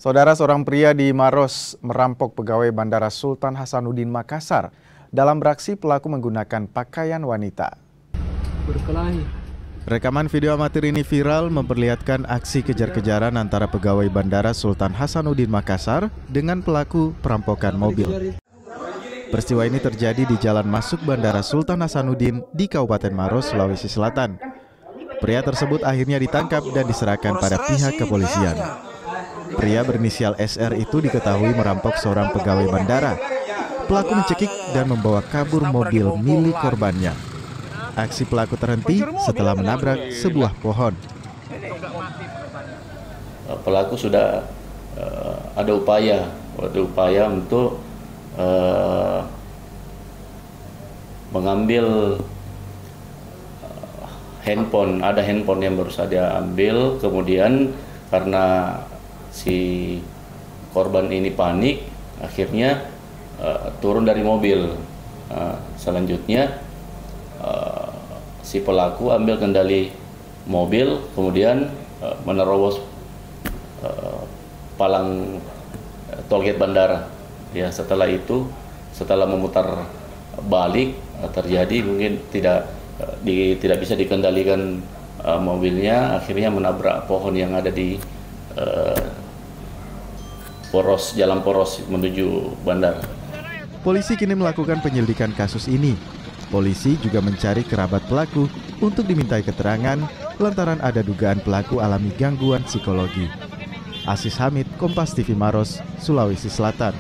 Saudara, seorang pria di Maros merampok pegawai Bandara Sultan Hasanuddin Makassar. Dalam beraksi, pelaku menggunakan pakaian wanita. Berkelahi. Rekaman video amatir ini viral memperlihatkan aksi kejar-kejaran antara pegawai Bandara Sultan Hasanuddin Makassar dengan pelaku perampokan mobil. Peristiwa ini terjadi di jalan masuk Bandara Sultan Hasanuddin di Kabupaten Maros, Sulawesi Selatan. Pria tersebut akhirnya ditangkap dan diserahkan pada pihak kepolisian. Pria berinisial SR itu diketahui merampok seorang pegawai bandara. Pelaku mencekik dan membawa kabur mobil milik korbannya. Aksi pelaku terhenti setelah menabrak sebuah pohon. Pelaku sudah ada upaya untuk mengambil handphone. Ada handphone yang baru saja ambil, kemudian karena si korban ini panik, akhirnya turun dari mobil. Selanjutnya si pelaku ambil kendali mobil, kemudian menerobos palang tolgate bandara. Ya, setelah itu, setelah memutar balik, terjadi mungkin tidak bisa dikendalikan mobilnya, akhirnya menabrak pohon yang ada di jalan poros menuju bandara. Polisi kini melakukan penyelidikan kasus ini. Polisi juga mencari kerabat pelaku untuk dimintai keterangan lantaran ada dugaan pelaku alami gangguan psikologi. Aziz Hamid, Kompas TV Maros, Sulawesi Selatan.